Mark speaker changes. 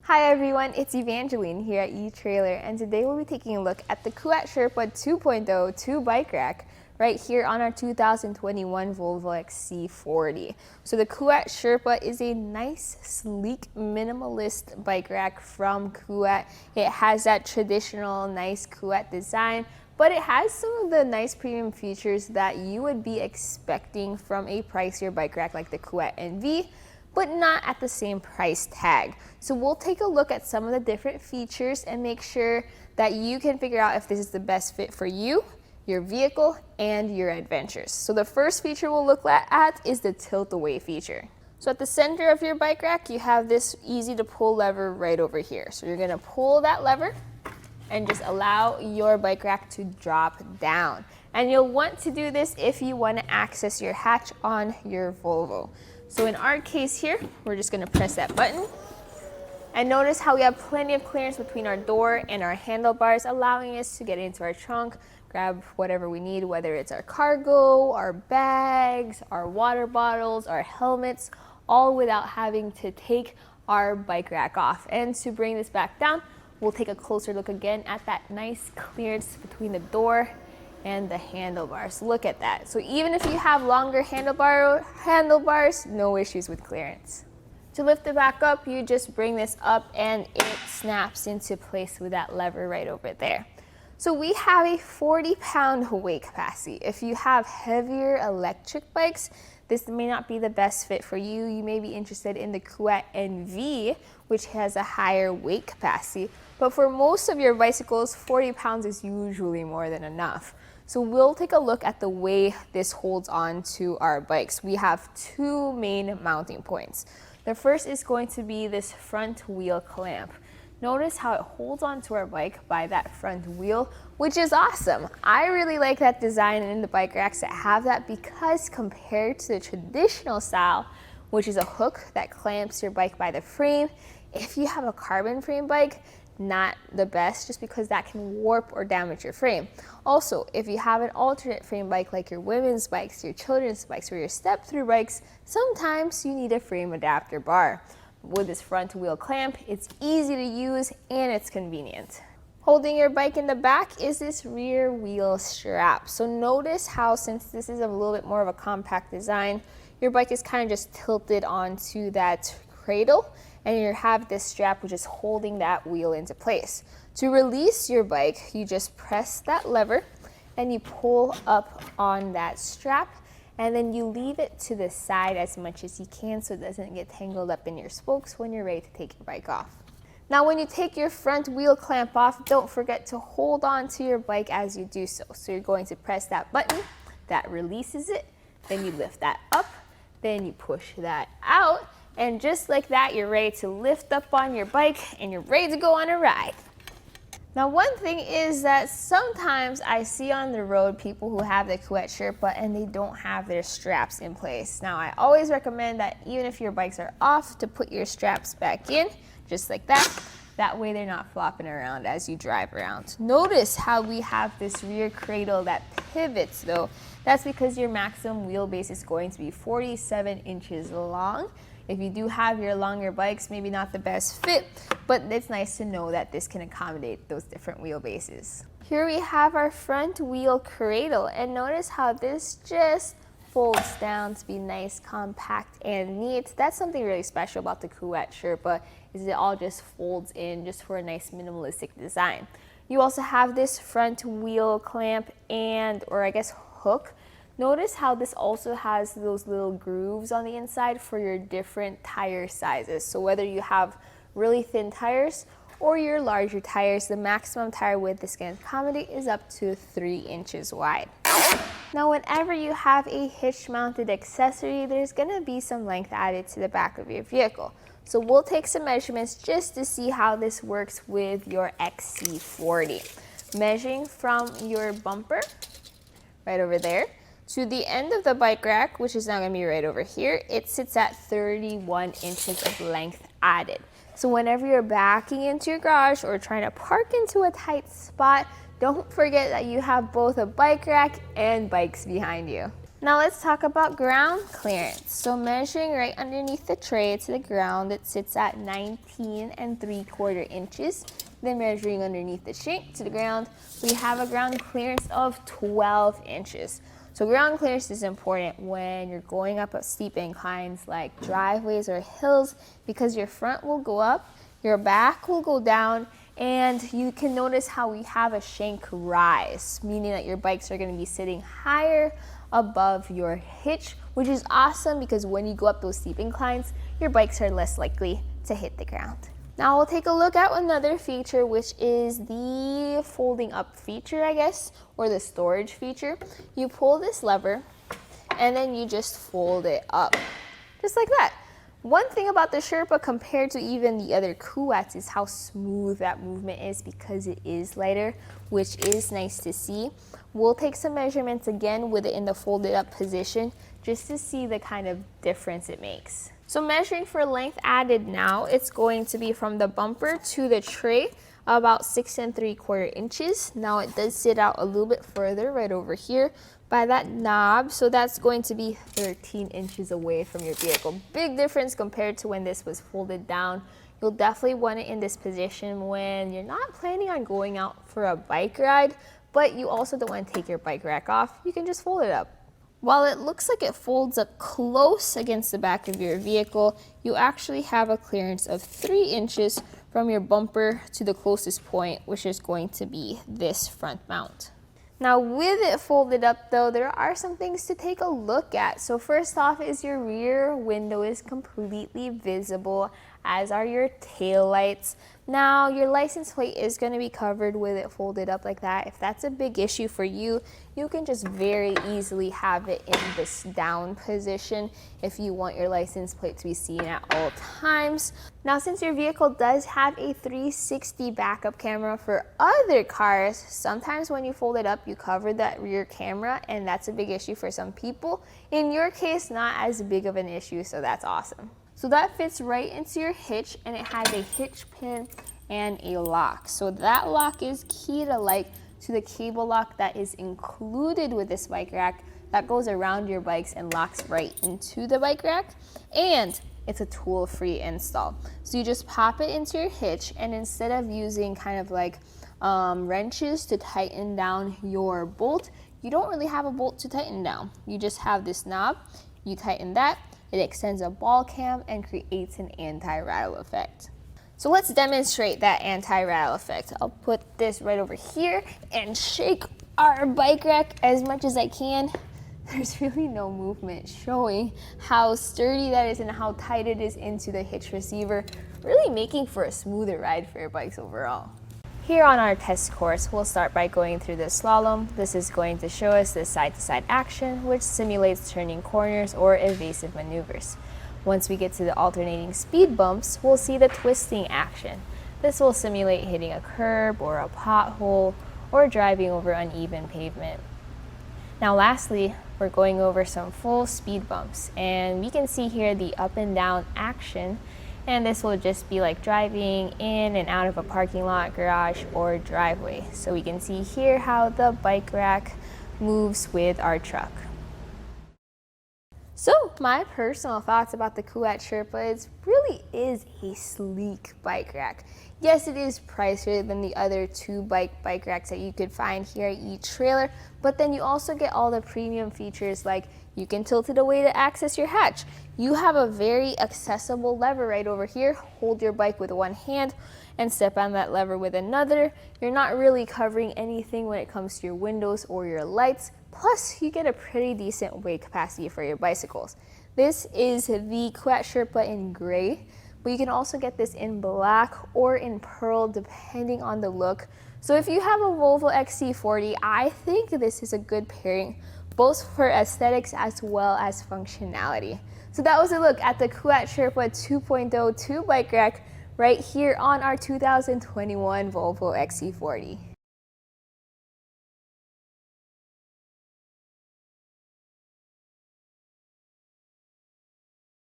Speaker 1: Hi everyone, it's Evangeline here at eTrailer, and today we'll be taking a look at the Kuat Sherpa 2.0 2-bike rack right here on our 2021 Volvo XC40. So the Kuat Sherpa is a nice, sleek, minimalist bike rack from Kuat. It has that traditional, nice Kuat design, but it has some of the nice premium features that you would be expecting from a pricier bike rack like the Kuat NV, but not at the same price tag. So we'll take a look at some of the different features and make sure that you can figure out if this is the best fit for you, your vehicle, and your adventures. So the first feature we'll look at is the tilt away feature. So at the center of your bike rack, you have this easy to pull lever right over here. So you're gonna pull that lever and just allow your bike rack to drop down. And you'll want to do this if you want to access your hatch on your Volvo. So in our case here, we're just gonna press that button. And notice how we have plenty of clearance between our door and our handlebars, allowing us to get into our trunk, grab whatever we need, whether it's our cargo, our bags, our water bottles, our helmets, all without having to take our bike rack off. And to bring this back down, we'll take a closer look again at that nice clearance between the door and the handlebars. Look at that. So even if you have longer handlebars, no issues with clearance. To lift it back up, you just bring this up and it snaps into place with that lever right over there. So we have a 40-pound weight capacity. If you have heavier electric bikes, this may not be the best fit for you. You may be interested in the Kuat NV, which has a higher weight capacity. But for most of your bicycles, 40 pounds is usually more than enough. So we'll take a look at the way this holds on to our bikes. We have two main mounting points. The first is going to be this front wheel clamp. Notice how it holds onto our bike by that front wheel, which is awesome. I really like that design in the bike racks that have that, because compared to the traditional style, which is a hook that clamps your bike by the frame, if you have a carbon frame bike, not the best, just because that can warp or damage your frame. Also, if you have an alternate frame bike like your women's bikes, your children's bikes, or your step-through bikes, sometimes you need a frame adapter bar. With this front wheel clamp, it's easy to use and it's convenient. Holding your bike in the back is this rear wheel strap. So notice how, since this is a little bit more of a compact design, your bike is kind of just tilted onto that cradle, and you have this strap which is holding that wheel into place. To release your bike, you just press that lever and you pull up on that strap, and then you leave it to the side as much as you can so it doesn't get tangled up in your spokes when you're ready to take your bike off. Now when you take your front wheel clamp off, don't forget to hold on to your bike as you do so. So you're going to press that button, that releases it, then you lift that up, then you push that out, and just like that, you're ready to lift up on your bike and you're ready to go on a ride. Now, one thing is that sometimes I see on the road people who have the Kuat Sherpa and they don't have their straps in place. Now, I always recommend that even if your bikes are off, to put your straps back in, just like that. That way they're not flopping around as you drive around. Notice how we have this rear cradle that pivots though. That's because your maximum wheelbase is going to be 47 inches long. If you do have your longer bikes, maybe not the best fit, but it's nice to know that this can accommodate those different wheelbases. Here we have our front wheel cradle, and notice how this just folds down to be nice, compact, and neat. That's something really special about the Kuat Sherpa, is it all just folds in just for a nice minimalistic design. You also have this front wheel clamp or I guess hook. Notice how this also has those little grooves on the inside for your different tire sizes. So whether you have really thin tires or your larger tires, the maximum tire width this can accommodate is up to 3 inches wide. Now, whenever you have a hitch-mounted accessory, there's gonna be some length added to the back of your vehicle. So we'll take some measurements just to see how this works with your XC40. Measuring from your bumper, right over there, to the end of the bike rack, which is now going to be right over here, it sits at 31 inches of length added. So whenever you're backing into your garage or trying to park into a tight spot, don't forget that you have both a bike rack and bikes behind you. Now let's talk about ground clearance. So measuring right underneath the tray to the ground, it sits at 19 3/4 inches. Then measuring underneath the shank to the ground, we have a ground clearance of 12 inches. So ground clearance is important when you're going up steep inclines like driveways or hills, because your front will go up, your back will go down, and you can notice how we have a shank rise, meaning that your bikes are going to be sitting higher above your hitch, which is awesome because when you go up those steep inclines, your bikes are less likely to hit the ground. Now we'll take a look at another feature, which is the folding up feature, I guess, or the storage feature. You pull this lever and then you just fold it up, just like that. One thing about the Sherpa compared to even the other Kuats is how smooth that movement is because it is lighter, which is nice to see. We'll take some measurements again with it in the folded up position just to see the kind of difference it makes. So measuring for length added now, it's going to be from the bumper to the tray, about 6 3/4 inches. Now it does sit out a little bit further right over here by that knob, so that's going to be 13 inches away from your vehicle. Big difference compared to when this was folded down. You'll definitely want it in this position when you're not planning on going out for a bike ride, but you also don't want to take your bike rack off. You can just fold it up. While it looks like it folds up close against the back of your vehicle, you actually have a clearance of 3 inches from your bumper to the closest point, which is going to be this front mount. Now with it folded up though, there are some things to take a look at. So first off is your rear window is completely visible, as are your tail lights. Now your license plate is going to be covered with it folded up like that. If that's a big issue for you, you can just very easily have it in this down position if you want your license plate to be seen at all times. Now since your vehicle does have a 360 backup camera for other cars, sometimes when you fold it up you cover that rear camera, and that's a big issue for some people. In your case, not as big of an issue, so that's awesome. So that fits right into your hitch, and it has a hitch pin and a lock. So that lock is key to the cable lock that is included with this bike rack that goes around your bikes and locks right into the bike rack. And it's a tool-free install. So you just pop it into your hitch, and instead of using kind of like wrenches to tighten down your bolt, you don't really have a bolt to tighten down. You just have this knob, you tighten that, it extends a ball cam and creates an anti-rattle effect. So let's demonstrate that anti-rattle effect. I'll put this right over here and shake our bike rack as much as I can. There's really no movement, showing how sturdy that is and how tight it is into the hitch receiver, really making for a smoother ride for your bikes overall. Here on our test course, we'll start by going through the slalom. This is going to show us the side-to-side action, which simulates turning corners or evasive maneuvers. Once we get to the alternating speed bumps, we'll see the twisting action. This will simulate hitting a curb or a pothole or driving over uneven pavement. Now lastly, we're going over some full speed bumps, and we can see here the up and down action. And this will just be like driving in and out of a parking lot, garage, or driveway. So we can see here how the bike rack moves with our truck. So my personal thoughts about the Kuat Sherpa, it really is a sleek bike rack. Yes, it is pricier than the other two bike racks that you could find here at eTrailer, but then you also get all the premium features like you can tilt it away to access your hatch. You have a very accessible lever right over here. Hold your bike with one hand and step on that lever with another. You're not really covering anything when it comes to your windows or your lights. Plus, you get a pretty decent weight capacity for your bicycles. This is the Kuat Sherpa in gray, but you can also get this in black or in pearl depending on the look. So if you have a Volvo XC40, I think this is a good pairing, both for aesthetics as well as functionality. So that was a look at the Kuat Sherpa 2.0 2 bike rack right here on our 2021 Volvo XC40.